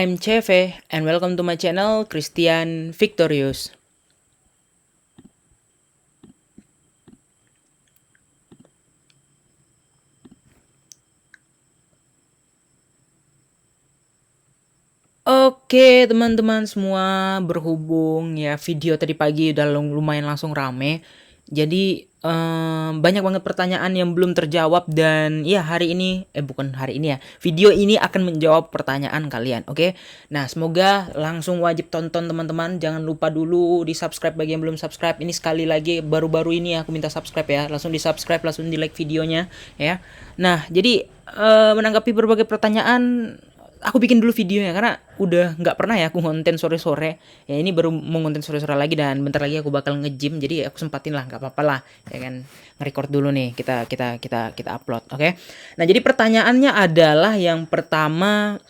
I'm Cheve and welcome to my channel Christian Victorious. Oke teman-teman semua, berhubung ya video tadi pagi udah lumayan langsung rame. Jadi banyak banget pertanyaan yang belum terjawab dan ya hari ini bukan hari ini ya, video ini akan menjawab pertanyaan kalian. Oke. Nah, semoga langsung wajib tonton teman-teman. Jangan lupa dulu di subscribe bagi yang belum subscribe. Ini sekali lagi baru-baru ini aku minta subscribe ya. Langsung di subscribe, langsung di like videonya ya. Nah, jadi menanggapi berbagai pertanyaan, aku bikin dulu videonya karena udah nggak pernah ya aku ngonten sore-sore. Ya ini baru mau ngonten sore-sore lagi dan bentar lagi aku bakal nge-gym, jadi aku sempatin lah, nggak apa-apa lah ya kan, nge-record dulu nih, kita upload. Oke. Nah, jadi pertanyaannya adalah yang pertama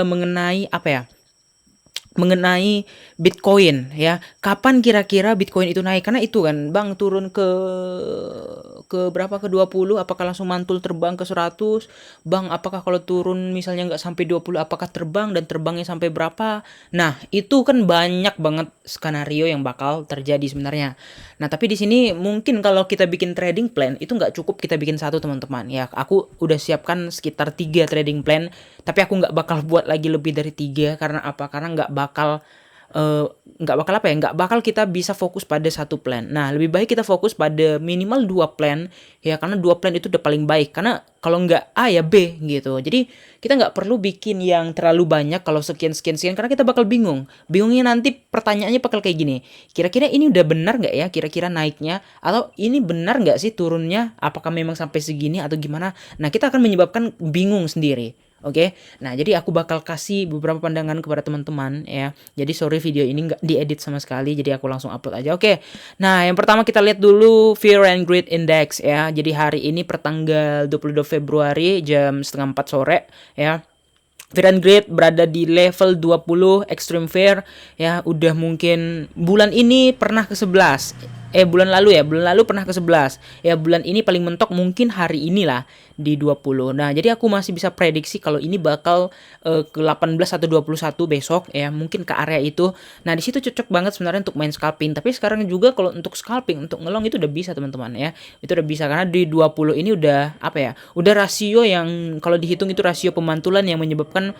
mengenai apa ya? Mengenai Bitcoin ya. Kapan kira-kira Bitcoin itu naik? Karena itu kan Bang turun ke berapa, ke 20, apakah langsung mantul terbang ke 100? Bang, apakah kalau turun misalnya nggak sampai 20 apakah terbang, dan terbangnya sampai berapa? Nah, itu kan banyak banget skenario yang bakal terjadi sebenarnya. Nah, tapi di sini mungkin kalau kita bikin trading plan itu nggak cukup kita bikin satu teman-teman. Ya, aku udah siapkan sekitar 3 trading plan, tapi aku nggak bakal buat lagi lebih dari 3. Karena apa? Karena eh, nggak bakal apa ya, nggak bakal kita bisa fokus pada satu plan. Nah, lebih baik kita fokus pada minimal 2 plan ya, karena 2 plan itu udah paling baik. Karena kalau nggak A ya B gitu. Jadi kita nggak perlu bikin yang terlalu banyak kalau sekian sekian sekian, karena kita bakal bingungnya nanti. Pertanyaannya bakal kayak gini, kira-kira ini udah benar nggak ya kira-kira naiknya, atau ini benar nggak sih turunnya, apakah memang sampai segini atau gimana. Nah, kita akan menyebabkan bingung sendiri. Oke. Nah, jadi aku bakal kasih beberapa pandangan kepada teman-teman ya. Jadi sorry video ini nggak diedit sama sekali, jadi aku langsung upload aja. Oke. Nah, yang pertama kita lihat dulu Fear and Greed Index ya. Jadi hari ini pertanggal 22 Februari jam setengah 4 sore ya. Fear and Greed berada di level 20, Extreme Fear ya. Udah mungkin bulan ini pernah ke 11. Bulan lalu pernah ke 11. Ya, bulan ini paling mentok mungkin hari inilah di 20. Nah, jadi aku masih bisa prediksi kalau ini bakal ke 18 atau 21 besok ya, mungkin ke area itu. Nah, di situ cocok banget sebenarnya untuk main scalping. Tapi sekarang juga kalau untuk scalping, untuk ngelong itu udah bisa teman-teman ya. Itu udah bisa karena di 20 ini udah apa ya? Udah rasio yang kalau dihitung itu rasio pemantulan yang menyebabkan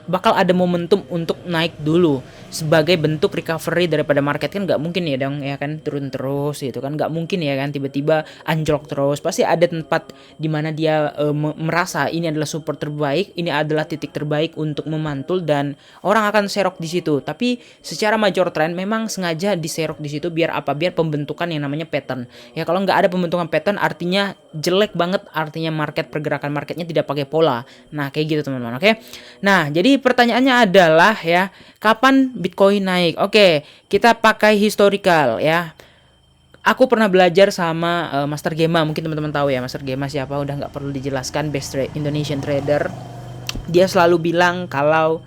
bakal ada momentum untuk naik dulu sebagai bentuk recovery daripada market. Kan nggak mungkin ya dong ya kan turun terus gitu kan, nggak mungkin ya kan tiba-tiba anjlok terus. Pasti ada tempat di mana dia merasa ini adalah support terbaik, ini adalah titik terbaik untuk memantul, dan orang akan serok di situ. Tapi secara major trend memang sengaja diserok di situ biar apa? Biar pembentukan yang namanya pattern. Ya, kalau nggak ada pembentukan pattern artinya jelek banget, artinya pergerakan marketnya tidak pakai pola. Nah, kayak gitu teman-teman. Oke. Nah, jadi pertanyaannya adalah ya, kapan Bitcoin naik? Oke, kita pakai historical ya. Aku pernah belajar sama Master Gema, mungkin teman-teman tahu ya Master Gema siapa, udah nggak perlu dijelaskan, best Indonesian trader. Dia selalu bilang kalau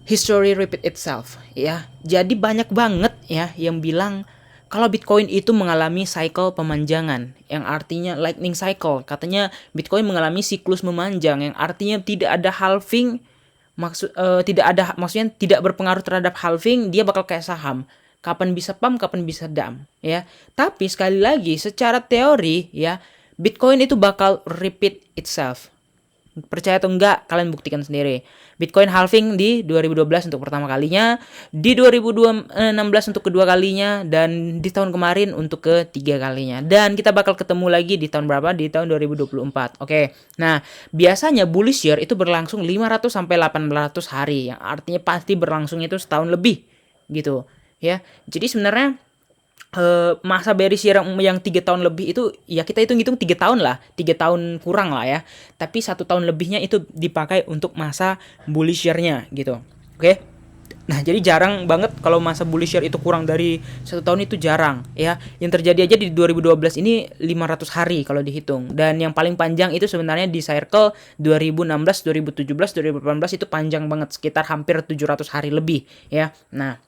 history repeat itself ya. Jadi banyak banget ya yang bilang kalau Bitcoin itu mengalami cycle pemanjangan, yang artinya lightning cycle. Katanya Bitcoin mengalami siklus memanjang, yang artinya tidak ada halving. Tidak ada, maksudnya tidak berpengaruh terhadap halving, dia bakal kayak saham. Kapan bisa pump, kapan bisa dump ya. Tapi sekali lagi secara teori ya, Bitcoin itu bakal repeat itself. Percaya atau enggak, kalian buktikan sendiri. Bitcoin halving di 2012 untuk pertama kalinya, di 2016 untuk kedua kalinya, dan di tahun kemarin untuk ketiga kalinya. Dan kita bakal ketemu lagi di tahun berapa? Di tahun 2024. Oke. Nah, biasanya bullish year itu berlangsung 500 sampai 800 hari, yang artinya pasti berlangsung itu setahun lebih gitu ya. Jadi sebenarnya masa bearish year yang 3 tahun lebih itu ya kita hitung-hitung 3 tahun lah, 3 tahun kurang lah ya. Tapi 1 tahun lebihnya itu dipakai untuk masa bullish year-nya gitu. Oke. Nah, jadi jarang banget kalau masa bullish year itu kurang dari 1 tahun, itu jarang ya. Yang terjadi aja di 2012 ini 500 hari kalau dihitung. Dan yang paling panjang itu sebenarnya di circle 2016, 2017, 2018 itu panjang banget, sekitar hampir 700 hari lebih ya. Nah,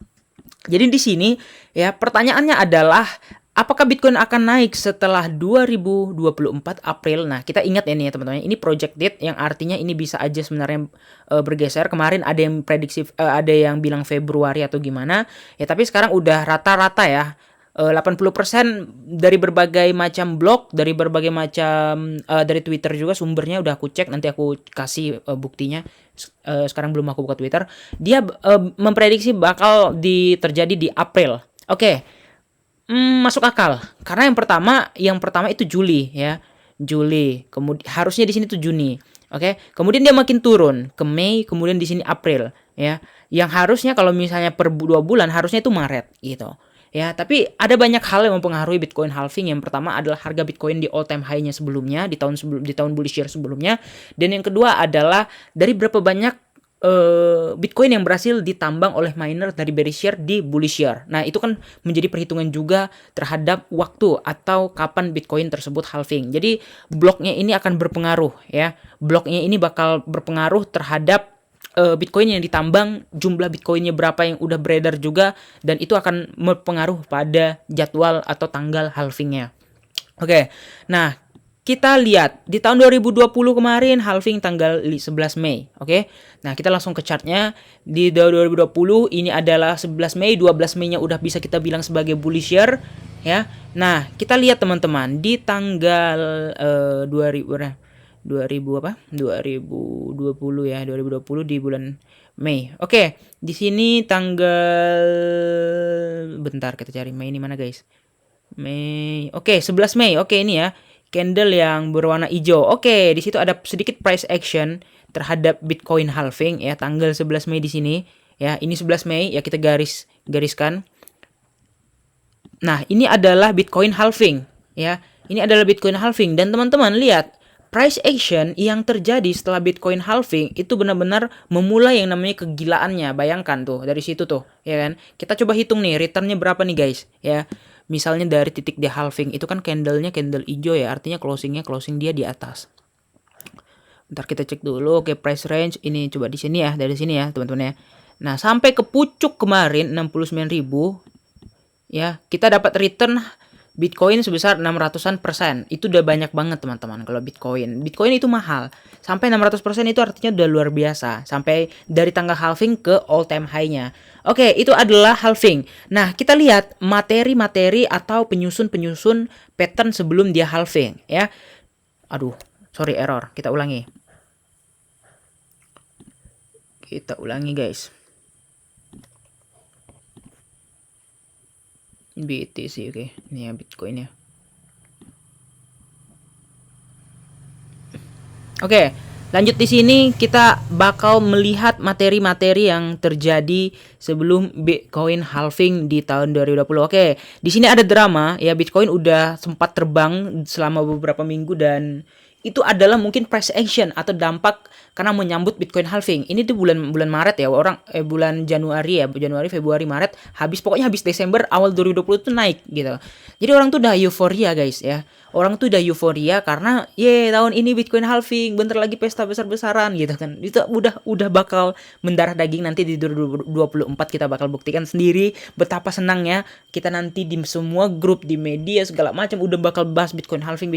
jadi di sini ya pertanyaannya adalah Apakah Bitcoin akan naik setelah 2024 April? Nah, kita ingat ini ya teman-teman, ini projected yang artinya ini bisa aja sebenarnya bergeser. Kemarin ada yang prediksi, ada yang bilang Februari atau gimana. Ya, tapi sekarang udah rata-rata ya. 80% dari berbagai macam blog, dari berbagai macam dari Twitter juga sumbernya udah aku cek, nanti aku kasih buktinya. Sekarang belum aku buka Twitter. Dia memprediksi bakal terjadi di April. Oke. Masuk akal. Karena yang pertama itu Juli ya. Juli. Kemudian harusnya di sini tuh Juni. Oke. Kemudian dia makin turun ke Mei, kemudian di sini April ya. Yang harusnya kalau misalnya per 2 bulan harusnya itu Maret gitu. Ya, tapi ada banyak hal yang mempengaruhi Bitcoin halving. Yang pertama adalah harga Bitcoin di all time high-nya sebelumnya, di tahun bullish year sebelumnya. Dan yang kedua adalah dari berapa banyak Bitcoin yang berhasil ditambang oleh miner dari bearish year di bullish year. Nah, itu kan menjadi perhitungan juga terhadap waktu atau kapan Bitcoin tersebut halving. Jadi, bloknya ini akan berpengaruh ya. Bloknya ini bakal berpengaruh terhadap Bitcoin yang ditambang, jumlah Bitcoinnya berapa yang udah beredar juga, dan itu akan berpengaruh pada jadwal atau tanggal halvingnya. Oke, nah kita lihat di tahun 2020 kemarin halving tanggal 11 Mei. Oke. Nah, kita langsung ke chartnya. Di tahun 2020 ini adalah 11 Mei, 12 Mei-nya udah bisa kita bilang sebagai bullish year ya. Nah, kita lihat teman-teman di tanggal 2000 apa? 2020 ya, 2020 di bulan Mei. Oke, di sini tanggal bentar kita cari Mei ini mana, guys? Mei. Oke, 11 Mei. Oke, ini ya. Candle yang berwarna hijau. Oke, di situ ada sedikit price action terhadap Bitcoin halving ya, tanggal 11 Mei di sini. Ya, ini 11 Mei ya, kita gariskan. Nah, ini adalah Bitcoin halving ya. Ini adalah Bitcoin halving dan teman-teman lihat price action yang terjadi setelah Bitcoin halving itu benar-benar memulai yang namanya kegilaannya. Bayangkan tuh dari situ tuh, ya kan? Kita coba hitung nih returnnya berapa nih, guys, ya. Misalnya dari titik dia halving itu kan candle-nya candle hijau ya, artinya closing dia di atas. Ntar kita cek dulu. Oke, price range ini coba di sini ya, dari sini ya teman-teman ya. Nah, sampai ke pucuk kemarin 69.000 ya, kita dapat return Bitcoin sebesar 600%. Itu udah banyak banget teman-teman kalau Bitcoin. Bitcoin itu mahal. Sampai 600% itu artinya udah luar biasa. Sampai dari tanggal halving ke all time high-nya. Oke, itu adalah halving. Nah, kita lihat materi-materi atau penyusun-penyusun pattern sebelum dia halving ya. Aduh, sorry error. Kita ulangi. Guys. BTC, oke. Ini ya Bitcoin ya. Oke, lanjut di sini kita bakal melihat materi-materi yang terjadi sebelum Bitcoin halving di tahun 2020. Oke, di sini ada drama ya, Bitcoin udah sempat terbang selama beberapa minggu dan itu adalah mungkin price action atau dampak karena menyambut Bitcoin halving. Ini tuh bulan Maret ya, bulan Januari ya, Januari, Februari, Maret, pokoknya habis Desember, awal 2020 tuh naik gitu. Jadi orang tuh udah euforia, guys ya. Orang tuh udah euforia karena tahun ini Bitcoin halving, bentar lagi pesta besar-besaran gitu kan. Itu udah bakal mendarah daging. Nanti di 2024 kita bakal buktikan sendiri betapa senangnya kita nanti di semua grup, di media segala macam udah bakal bahas Bitcoin halving,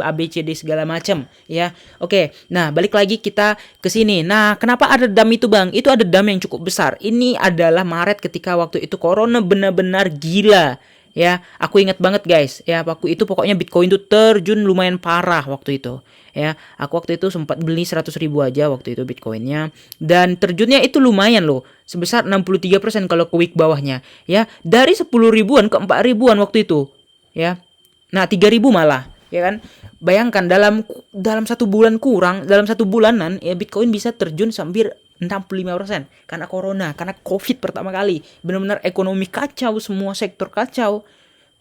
ABCD segala macam ya. Oke. Nah, balik lagi kita ke sini. Nah, kenapa ada dam itu, Bang? Itu ada dam yang cukup besar. Ini adalah Maret ketika waktu itu corona benar-benar gila. Ya, aku ingat banget, guys. Ya, waktu itu pokoknya Bitcoin tuh terjun lumayan parah waktu itu. Ya, aku waktu itu sempat beli 100.000 aja waktu itu Bitcoinnya. Dan terjunnya itu lumayan loh. Sebesar 63% kalau ke week bawahnya. Ya, dari 10 ribuan ke 4 ribuan waktu itu. Ya, nah 3.000 malah. Ya kan? Bayangkan dalam 1 bulan dalam 1 bulanan ya Bitcoin bisa terjun sampai 65% karena corona, karena COVID pertama kali. Benar-benar ekonomi kacau, semua sektor kacau.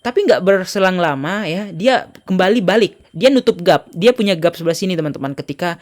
Tapi nggak berselang lama ya, dia kembali balik. Dia nutup gap. Dia punya gap sebelah sini teman-teman ketika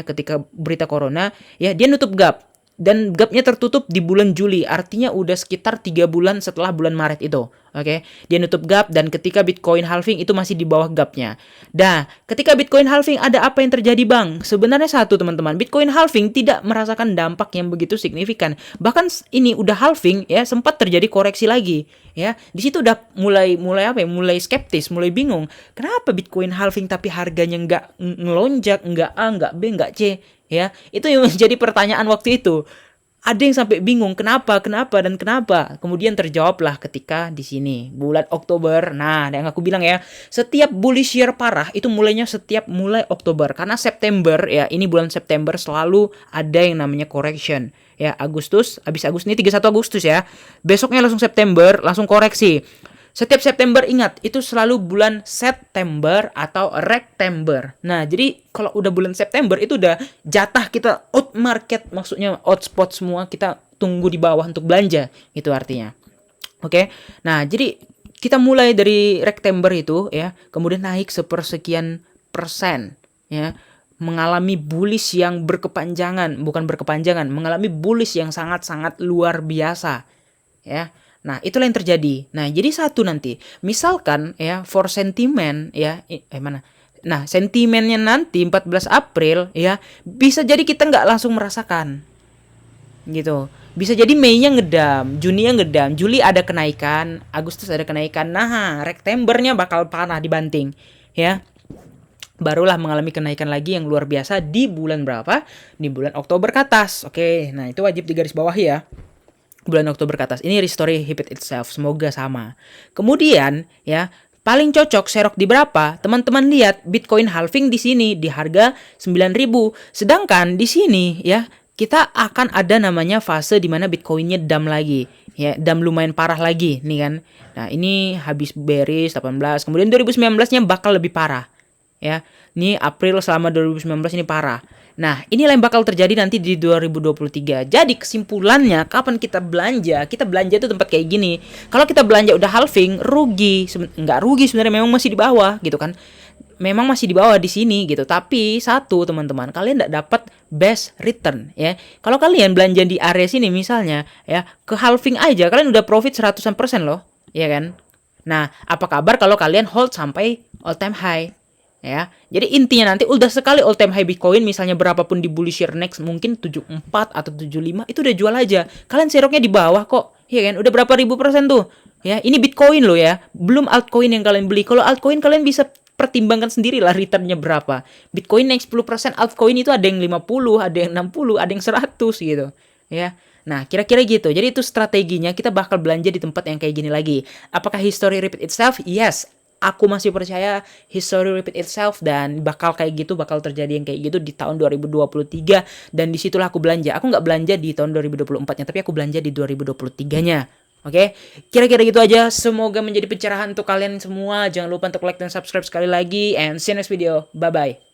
ketika berita corona ya, dia nutup gap. Dan gapnya tertutup di bulan Juli, artinya udah sekitar 3 bulan setelah bulan Maret itu. Oke, dia nutup gap dan ketika Bitcoin halving itu masih di bawah gapnya. Nah, ketika Bitcoin halving ada apa yang terjadi, Bang? Sebenarnya satu teman-teman, Bitcoin halving tidak merasakan dampak yang begitu signifikan. Bahkan ini udah halving ya, sempat terjadi koreksi lagi ya. Di situ udah mulai apa ya? Mulai skeptis, mulai bingung. Kenapa Bitcoin halving tapi harganya nggak ngelonjak, nggak A, nggak B, nggak C, ya. Itu yang menjadi pertanyaan waktu itu. Ada yang sampai bingung kenapa dan kenapa. Kemudian terjawablah ketika di sini bulan Oktober. Nah, yang aku bilang ya, setiap bullish year parah itu mulainya setiap mulai Oktober, karena September ya, ini bulan September selalu ada yang namanya correction. Ya, Agustus, habis Agustus ini 31 Agustus ya. Besoknya langsung September, langsung koreksi. Setiap September ingat, itu selalu bulan September atau Rektember. Nah, jadi kalau udah bulan September itu udah jatah kita out market, maksudnya out spot semua, kita tunggu di bawah untuk belanja, gitu artinya. Oke. Nah, jadi kita mulai dari Rektember itu ya, kemudian naik sepersekian persen ya, mengalami bullish yang mengalami bullish yang sangat-sangat luar biasa ya. Nah, itulah yang terjadi. Nah, jadi satu nanti, misalkan ya for sentiment ya, mana? Nah, sentimennya nanti 14 April ya, bisa jadi kita nggak langsung merasakan. Gitu. Bisa jadi Mei-nya ngedam, Juni-nya ngedam, Juli ada kenaikan, Agustus ada kenaikan. Nah, September-nya bakal parah dibanting ya. Barulah mengalami kenaikan lagi yang luar biasa di bulan berapa? Di bulan Oktober ke atas. Oke, nah itu wajib digaris bawahi ya. Bulan Oktober ke atas. Ini restory repeat itself. Semoga sama. Kemudian ya, paling cocok serok di berapa? Teman-teman lihat Bitcoin halving di sini di harga 9.000. Sedangkan di sini ya, kita akan ada namanya fase di mana Bitcoinnya dump lagi. Ya, dump lumayan parah lagi nih kan. Nah, ini habis bearish 18. Kemudian 2019-nya bakal lebih parah. Ya, ini April selama 2019 ini parah. Nah, inilah yang bakal terjadi nanti di 2023. Jadi kesimpulannya, kapan kita belanja? Kita belanja itu tempat kayak gini. Kalau kita belanja udah halving, rugi. Nggak rugi sebenarnya, memang masih di bawah gitu kan. Memang masih di bawah di sini gitu. Tapi satu teman-teman, kalian nggak dapat best return ya. Kalau kalian belanja di area sini misalnya ya, ke halving aja kalian udah profit 100% loh, ya kan? Nah, apa kabar kalau kalian hold sampai all time high? Ya, jadi intinya nanti udah sekali all time high Bitcoin misalnya berapapun di bullish year next mungkin 74 atau 75 itu udah jual aja. Kalian seroknya di bawah kok. Ya kan? Udah berapa ribu persen tuh? Ya, ini Bitcoin loh ya. Belum altcoin yang kalian beli. Kalau altcoin kalian bisa pertimbangkan sendiri lah returnnya berapa. Bitcoin naik 10%, altcoin itu ada yang 50, ada yang 60, ada yang 100 gitu. Ya. Nah, kira-kira gitu. Jadi itu strateginya, kita bakal belanja di tempat yang kayak gini lagi. Apakah history repeat itself? Yes. Aku masih percaya history repeat itself dan bakal kayak gitu, bakal terjadi yang kayak gitu di tahun 2023 dan disitulah aku belanja. Aku nggak belanja di tahun 2024-nya, tapi aku belanja di 2023-nya. Oke, kira-kira gitu aja. Semoga menjadi pencerahan untuk kalian semua. Jangan lupa untuk like dan subscribe sekali lagi. And see you next video. Bye-bye.